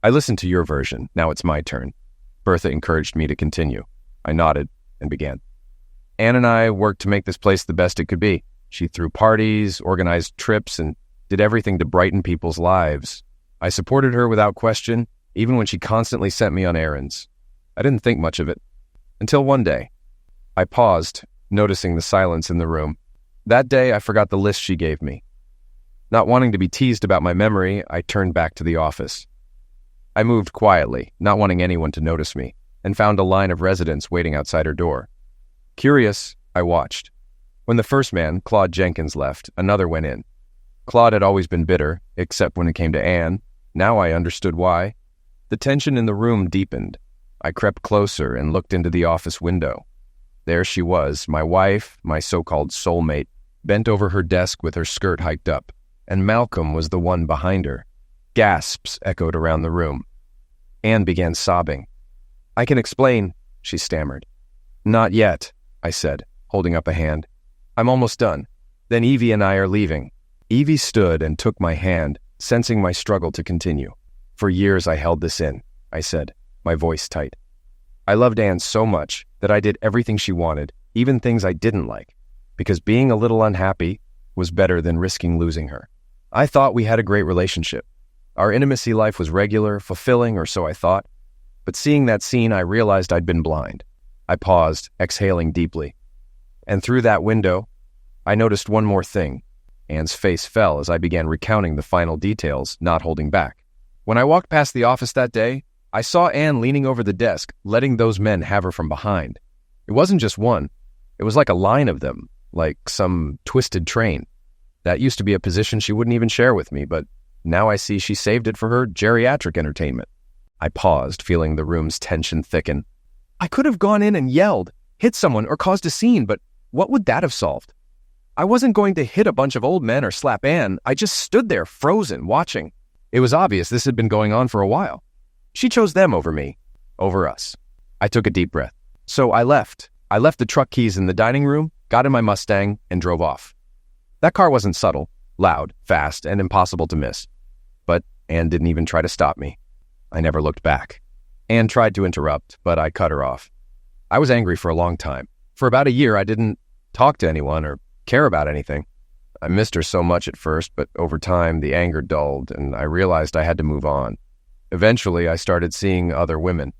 Speaker 1: I listened to your version. Now it's my turn. Bertha encouraged me to continue. I nodded and began. Anne and I worked to make this place the best it could be. She threw parties, organized trips, and did everything to brighten people's lives. I supported her without question, even when she constantly sent me on errands. I didn't think much of it. Until one day. I paused, noticing the silence in the room. That day, I forgot the list she gave me. Not wanting to be teased about my memory, I turned back to the office. I moved quietly, not wanting anyone to notice me, and found a line of residents waiting outside her door. Curious, I watched. When the first man, Claude Jenkins, left, another went in. Claude had always been bitter, except when it came to Anne. Now I understood why. The tension in the room deepened. I crept closer and looked into the office window. There she was, my wife, my so-called soulmate, bent over her desk with her skirt hiked up, and Malcolm was the one behind her. Gasps echoed around the room. Anne began sobbing. "I can explain," she stammered. "Not yet," I said, holding up a hand. "I'm almost done. Then Evie and I are leaving." Evie stood and took my hand, sensing my struggle to continue. "For years I held this in," I said, my voice tight. "I loved Anne so much that I did everything she wanted, even things I didn't like, because being a little unhappy was better than risking losing her. I thought we had a great relationship. Our intimacy life was regular, fulfilling, or so I thought. But seeing that scene, I realized I'd been blind." I paused, exhaling deeply. "And through that window, I noticed one more thing." Anne's face fell as I began recounting the final details, not holding back. "When I walked past the office that day, I saw Anne leaning over the desk, letting those men have her from behind. It wasn't just one. It was like a line of them, like some twisted train. That used to be a position she wouldn't even share with me, but now I see she saved it for her geriatric entertainment." I paused, feeling the room's tension thicken. I could have gone in and yelled, hit someone, or caused a scene, but what would that have solved? I wasn't going to hit a bunch of old men or slap Anne. I just stood there, frozen, watching. It was obvious this had been going on for a while. She chose them over me, over us. I took a deep breath. So I left. I left the truck keys in the dining room, got in my Mustang, and drove off. That car wasn't subtle, loud, fast, and impossible to miss. But Anne didn't even try to stop me. I never looked back. Anne tried to interrupt, but I cut her off. I was angry for a long time. For about a year, I didn't talk to anyone or care about anything. I missed her so much at first, but over time, the anger dulled, and I realized I had to move on. Eventually, I started seeing other women.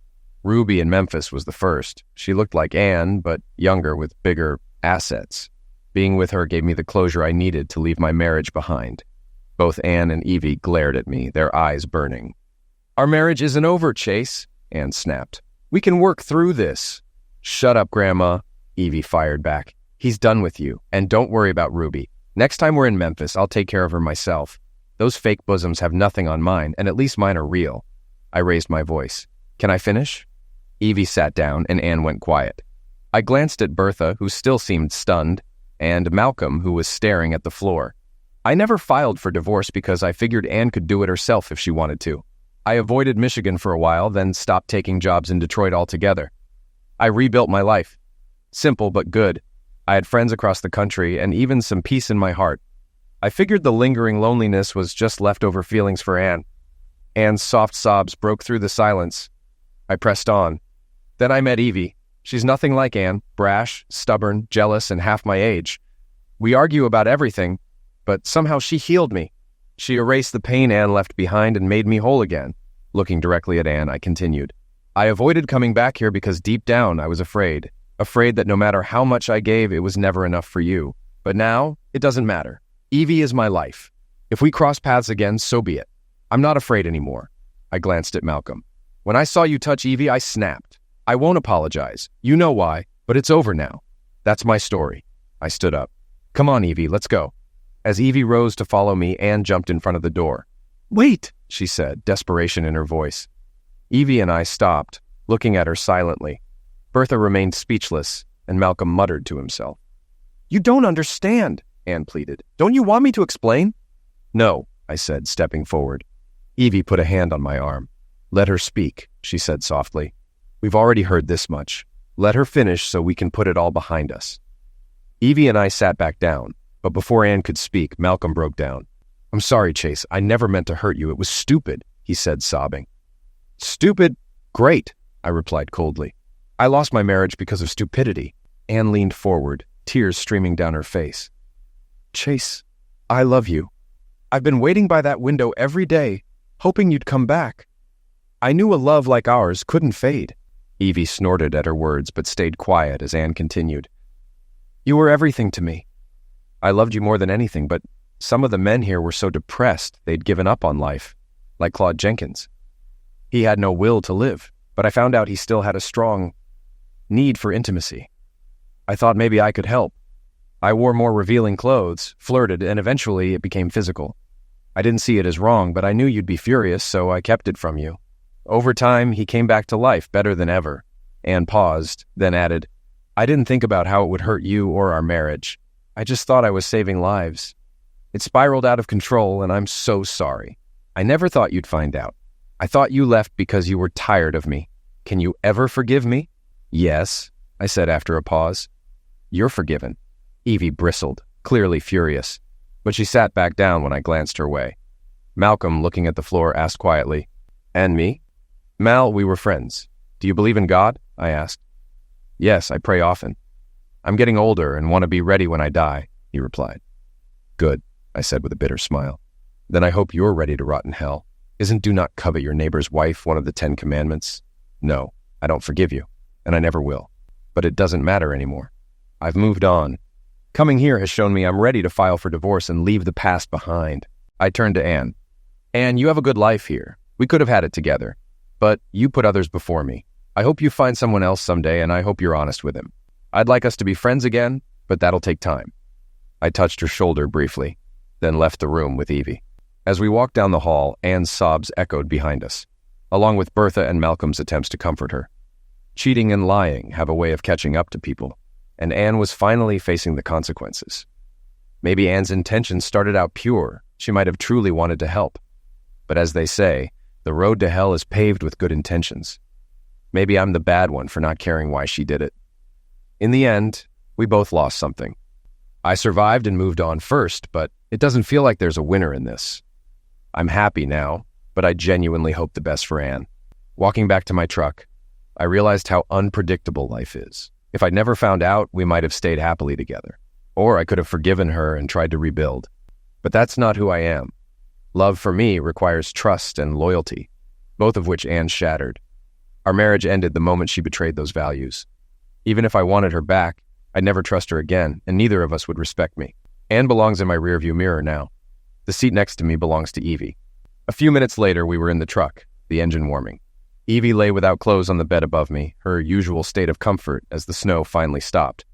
Speaker 1: Ruby in Memphis was the first. She looked like Anne, but younger with bigger assets. Being with her gave me the closure I needed to leave my marriage behind. Both Anne and Evie glared at me, their eyes burning. "Our marriage isn't over, Chase," Anne snapped. "We can work through this." "Shut up, Grandma," Evie fired back. "He's done with you, and don't worry about Ruby. Next time we're in Memphis, I'll take care of her myself. Those fake bosoms have nothing on mine, and at least mine are real." I raised my voice. "Can I finish?" Evie sat down, and Anne went quiet. I glanced at Bertha, who still seemed stunned, and Malcolm, who was staring at the floor. I never filed for divorce because I figured Anne could do it herself if she wanted to. I avoided Michigan for a while, then stopped taking jobs in Detroit altogether. I rebuilt my life. Simple but good. I had friends across the country and even some peace in my heart. I figured the lingering loneliness was just leftover feelings for Anne. Anne's soft sobs broke through the silence. I pressed on. Then I met Evie. She's nothing like Anne, brash, stubborn, jealous, and half my age. We argue about everything, but somehow she healed me. She erased the pain Anne left behind and made me whole again. Looking directly at Anne, I continued. I avoided coming back here because deep down I was afraid that no matter how much I gave, it was never enough for you. But now, it doesn't matter. Evie is my life. If we cross paths again, so be it. I'm not afraid anymore. I glanced at Malcolm. When I saw you touch Evie, I snapped. I won't apologize. You know why, but it's over now. That's my story. I stood up. Come on, Evie, let's go. As Evie rose to follow me, Anne jumped in front of the door. Wait, she said, desperation in her voice. Evie and I stopped, looking at her silently. Bertha remained speechless, and Malcolm muttered to himself. You don't understand, Anne pleaded. Don't you want me to explain? No, I said, stepping forward. Evie put a hand on my arm. Let her speak, she said softly. We've already heard this much. Let her finish so we can put it all behind us. Evie and I sat back down, but before Anne could speak, Malcolm broke down. I'm sorry, Chase. I never meant to hurt you. It was stupid, he said, sobbing. Stupid? Great, I replied coldly. I lost my marriage because of stupidity. Anne leaned forward, tears streaming down her face. Chase, I love you. I've been waiting by that window every day, hoping you'd come back. I knew a love like ours couldn't fade. Evie snorted at her words, but stayed quiet as Anne continued. You were everything to me. I loved you more than anything, but some of the men here were so depressed they'd given up on life, like Claude Jenkins. He had no will to live, but I found out he still had a strong need for intimacy. I thought maybe I could help. I wore more revealing clothes, flirted, and eventually it became physical. I didn't see it as wrong, but I knew you'd be furious, so I kept it from you. Over time, he came back to life better than ever. Anne paused, then added, I didn't think about how it would hurt you or our marriage. I just thought I was saving lives. It spiraled out of control, and I'm so sorry. I never thought you'd find out. I thought you left because you were tired of me. Can you ever forgive me? Yes, I said after a pause. You're forgiven. Evie bristled, clearly furious, but she sat back down when I glanced her way. Malcolm, looking at the floor, asked quietly, And me? Mal, we were friends. Do you believe in God? I asked. Yes, I pray often. I'm getting older and want to be ready when I die, he replied. Good, I said with a bitter smile. Then I hope you're ready to rot in hell. Isn't do not covet your neighbor's wife one of the 10 commandments? No, I don't forgive you, and I never will. But it doesn't matter anymore. I've moved on. Coming here has shown me I'm ready to file for divorce and leave the past behind. I turned to Anne. Anne, you have a good life here. We could have had it together. But you put others before me. I hope you find someone else someday, and I hope you're honest with him. I'd like us to be friends again, but that'll take time. I touched her shoulder briefly, then left the room with Evie. As we walked down the hall, Anne's sobs echoed behind us, along with Bertha and Malcolm's attempts to comfort her. Cheating and lying have a way of catching up to people, and Anne was finally facing the consequences. Maybe Anne's intentions started out pure. She might have truly wanted to help. But as they say, the road to hell is paved with good intentions. Maybe I'm the bad one for not caring why she did it. In the end, we both lost something. I survived and moved on first, but it doesn't feel like there's a winner in this. I'm happy now, but I genuinely hope the best for Anne. Walking back to my truck, I realized how unpredictable life is. If I'd never found out, we might have stayed happily together. Or I could have forgiven her and tried to rebuild. But that's not who I am. Love for me requires trust and loyalty, both of which Anne shattered. Our marriage ended the moment she betrayed those values. Even if I wanted her back, I'd never trust her again, and neither of us would respect me. Anne belongs in my rearview mirror now. The seat next to me belongs to Evie. A few minutes later, we were in the truck, the engine warming. Evie lay without clothes on the bed above me, her usual state of comfort as the snow finally stopped.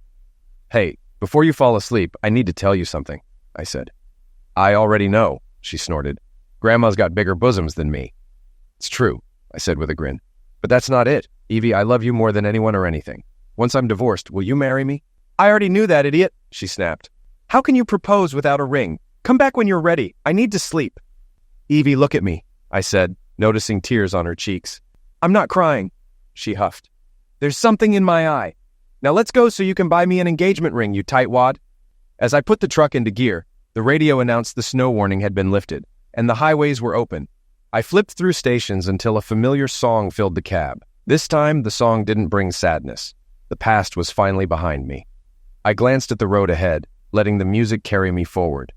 Speaker 1: Hey, before you fall asleep, I need to tell you something, I said. I already know, she snorted. Grandma's got bigger bosoms than me. It's true, I said with a grin. But that's not it. Evie, I love you more than anyone or anything. Once I'm divorced, will you marry me? I already knew that, idiot, she snapped. How can you propose without a ring? Come back when you're ready. I need to sleep. Evie, look at me, I said, noticing tears on her cheeks. I'm not crying, she huffed. There's something in my eye. Now let's go so you can buy me an engagement ring, you tightwad. As I put the truck into gear, the radio announced the snow warning had been lifted, and the highways were open. I flipped through stations until a familiar song filled the cab. This time, the song didn't bring sadness. The past was finally behind me. I glanced at the road ahead, letting the music carry me forward.